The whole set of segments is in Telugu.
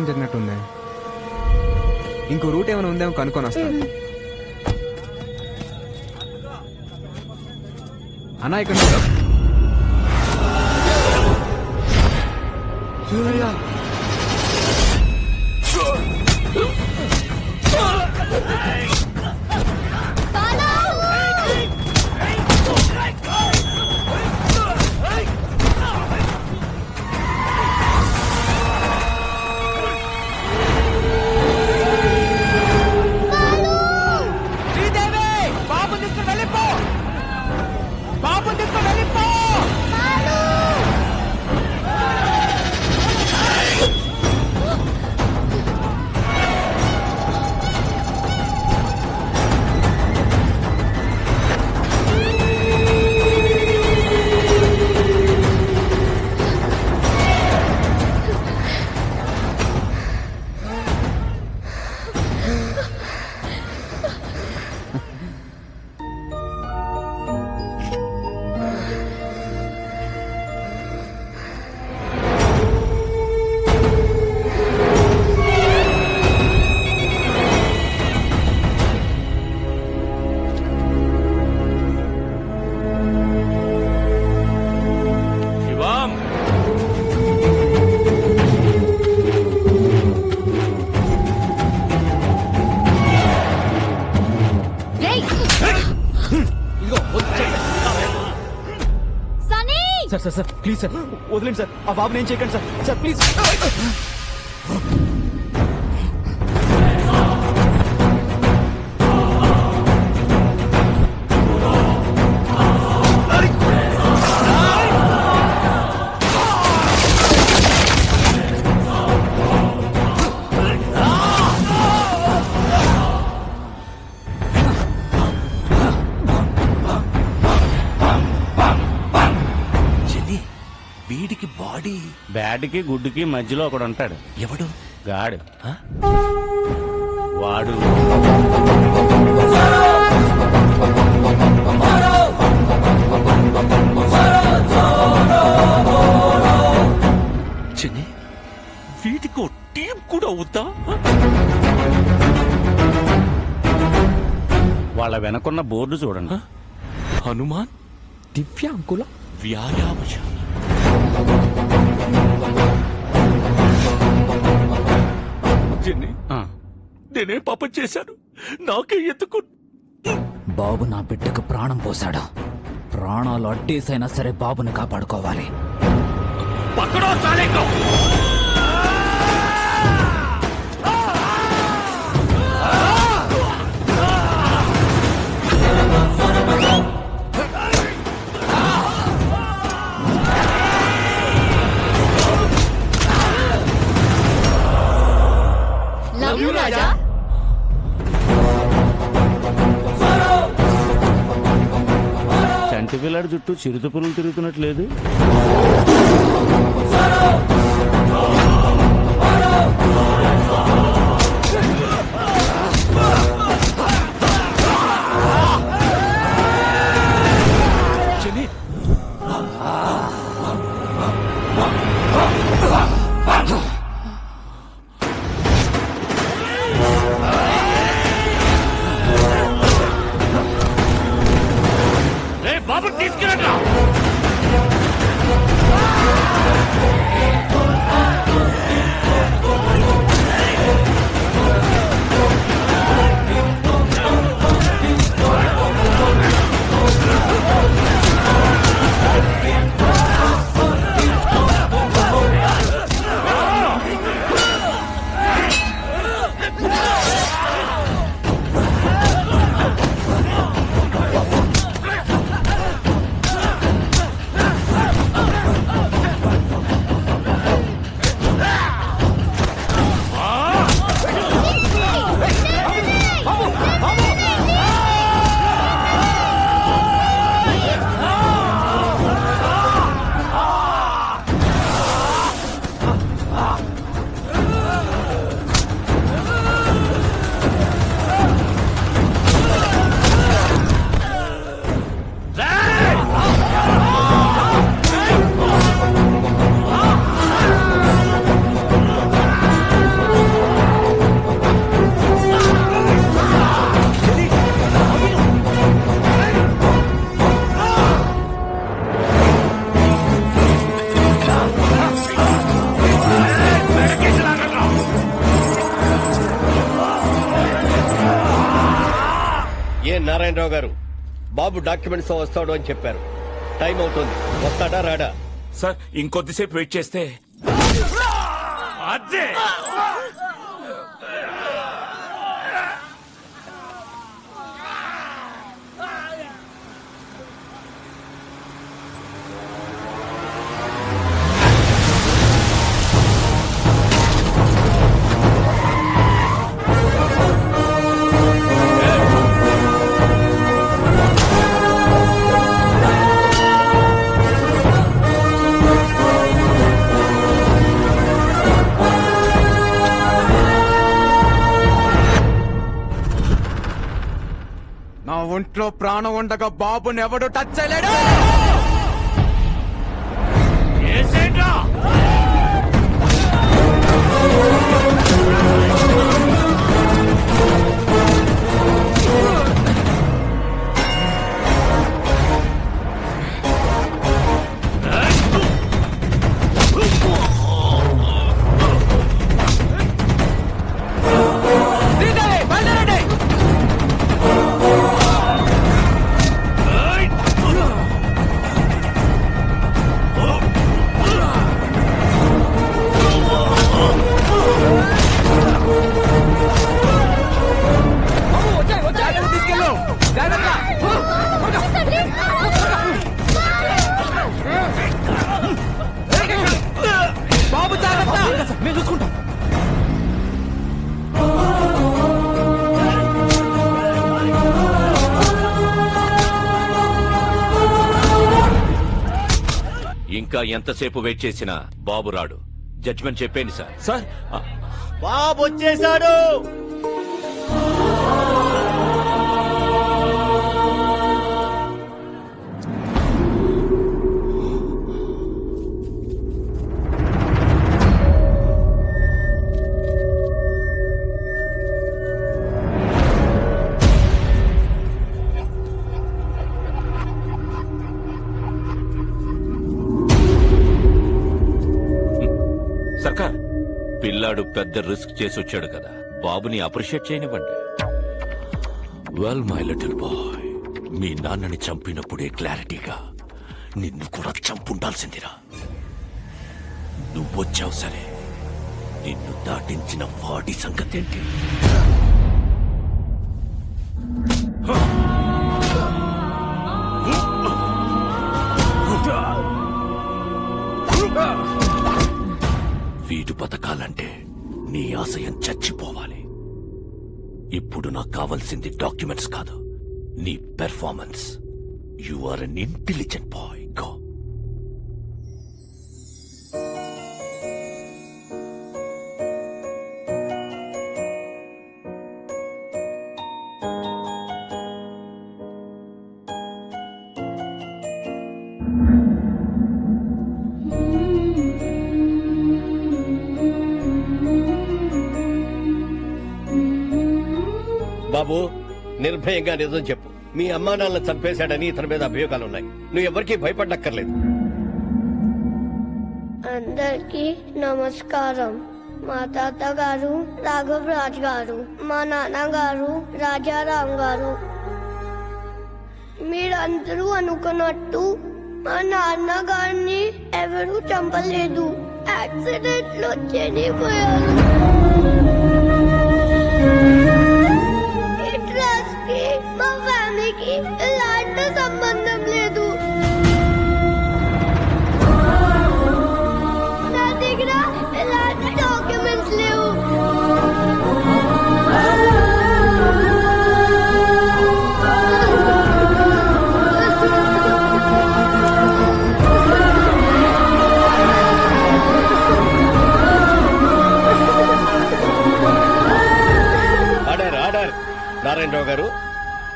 జరిగినట్టుంది. ఇంకో రూట్ ఏమైనా ఉందేమో కనుక్కొని వస్తాను. అన్నా ఇక్కడ Surya sir sir sir please sir వదిలేండి సార్. ఆ బాబు నేను చేయకండి సార్. Sir please. వీడికి బాడీ బ్యాడ్కి గుడ్డుకి మధ్యలో ఒకడు ఉంటాడు. ఎవడు? గాడు. వాడు చిన్ని వీటికి టీం కూడా అవుతా? వాళ్ళ వెనకున్న బోర్డు చూడండి. హనుమాన్ దివ్యాంకుల వ్యాయామశాల. చిన్ని నేనే పాపం చేశాను, నాకే ఎత్తుకు. బాబు నా బిడ్డకు ప్రాణం పోశాడు. ప్రాణాలు అడ్డేసైనా సరే బాబుని కాపాడుకోవాలి. పక్కడో సాలేకో. రాజా చంటి పిల్లాడి చుట్టూ చిరుత పురుగులు తిరుగుతున్నట్లేదు. బాబు తీసుకురా. బాబు డాక్యుమెంట్స్ తో వస్తాడు అని చెప్పారు. టైం అవుతుంది, వస్తాడా రాడా? సార్ ఇంకొద్దిసేపు వెయిట్ చేస్తే అదే నా ఒంట్లో ప్రాణం ఉండగా బాబుని ఎవడు టచ్ చేయలేడు. ఏసేంట్రా? తీసుకెళ్ళు బాబు, జాగ్రత్త. నేను చూసుకుంటా. ఇంకా ఎంతసేపు వెయిట్ చేసినా బాబు రాడు. జడ్జిమెంట్ చెప్పేయండి సార్. సార్ బాబు వచ్చేసాడు. సర్కార్, పిల్లాడు పెద్ద రిస్క్ చేసి వచ్చాడు కదా, బాబుని అప్రిషియేట్ చేయనివ్వండి. వెల్ మై లిటిల్ బాయ్, మీ నాన్నని చంపినప్పుడే క్లారిటీగా నిన్ను కూడా చంపుండాల్సిందిరా. నువ్వొచ్చావు సరే, నిన్ను దాటించిన వాడి సంగతేంటి? వీడు బతకాలంటే నీ ఆశయం చచ్చిపోవాలి. ఇప్పుడు నాకు కావాల్సింది డాక్యుమెంట్స్ కాదు, నీ performance. You are an intelligent boy. Go. బాబు, నిర్భయంగా నిజం చెప్పు. మీ అమ్మా నాన్నలు చంపేశాడని ఇతని మీద అభియోగాలున్నాయి. నువ్వు ఎవరికీ భయపడక్కర్లేదు. అందరికీ నమస్కారం. మా తాతగారు రాఘవ్ రాజ్ గారు, మా నాన్నగారు రాజారాం గారు. మీరందరూ అనుకున్నట్టు మా నాన్నగారిని ఎవరూ చంపలేదు. యాక్సిడెంట్ లో చనిపోయారు. ఈ ట్రస్ట్ కి మా ఫ్యామిలీకి ఎలాంటి సంబంధం లేదు. నా దగ్గర ఎలాంటి డాక్యుమెంట్స్ లేవు. నారాయణరావు గారు,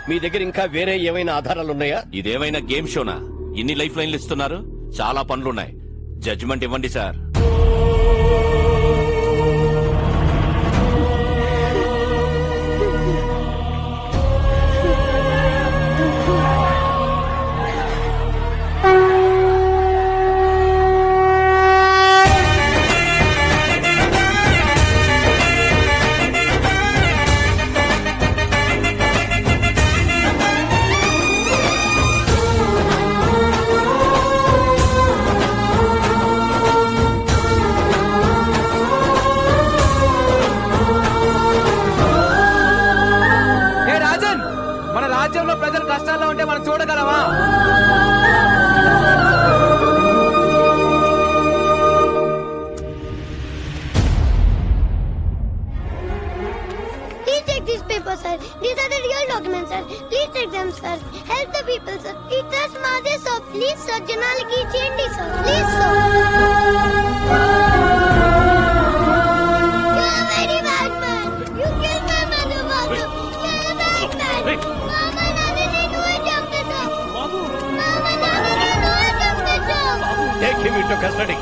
మీ దగ్గర ఇంకా వేరే ఏమైనా ఆధారాలున్నాయా? ఇదేమైనా గేమ్ షోనా? ఇన్ని లైఫ్ లైన్లు ఇస్తున్నారు. చాలా పనులున్నాయి. జడ్జిమెంట్ ఇవ్వండి సార్. బిజినెస్ మాదే సార్ ప్లీజ్ సార్ జనాలకి ఇచ్చేయండి sir please sir very bad man you kill my mother father మామా నాన్న నువ్వే చంపేశావు బాబు మామా నాన్న నువ్వే చంపేశావు టేక్ హిమ్ ఇంటూ కస్టడీ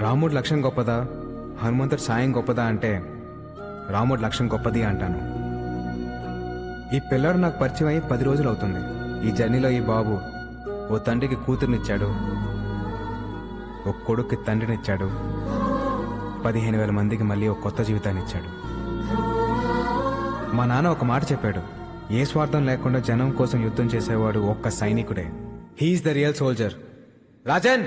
రాముడు లక్ష్యం గొప్పదా హనుమంతుడు సాయం గొప్పదా అంటే రాముడు లక్ష్యం గొప్పది అంటాను. ఈ పిల్లడు నాకు పరిచయం అయ్యి 10 రోజులు అవుతుంది. ఈ జర్నీలో ఈ బాబు ఓ తండ్రికి కూతురునిచ్చాడు, ఓ కొడుక్కి తండ్రినిచ్చాడు, 15,000 మందికి మళ్ళీ ఒక కొత్త జీవితాన్ని ఇచ్చాడు. మా నాన్న ఒక మాట చెప్పాడు, ఏ స్వార్థం లేకుండా జనం కోసం యుద్ధం చేసేవాడు ఒక్క సైనికుడే. He's the real soldier. Rajan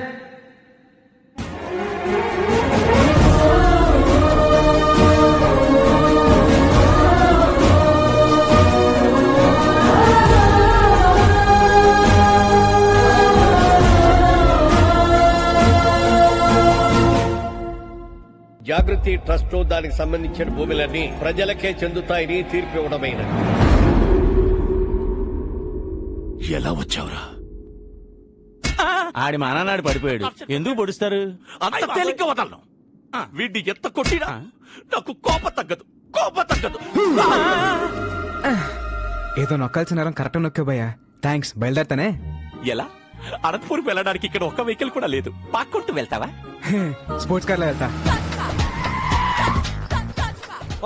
Jagruti trust దానికి సంబంధించిన భూములన్నీ ప్రజలకే చెందుతాయని తీర్పు ఇవ్వడమైనది. ఎలా వచ్చావురా? ఆడి మా నాన్నాడు పడిపోయాడు. ఎందుకు పొడుస్తారు? అంత తేలిక వదలను. వీడిని ఎంత కొట్టినా నాకు కోపం తగ్గదు. ఏదో నొక్కాల్సిన నేరం కరెక్ట్ నొక్కే భయ్యా. థ్యాంక్స్, బయలుదేరతానే. ఎలా? అనంతపురం వెళ్ళడానికి ఇక్కడ ఒక్క వెహికల్ కూడా లేదు. పాక్కుంటూ వెళ్తావా? స్పోర్ట్స్ కార్లో వెళ్తా.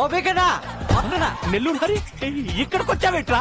ఓ బేకనా నెల్లూరు హరి ఇక్కడికి వచ్చావేట్రా?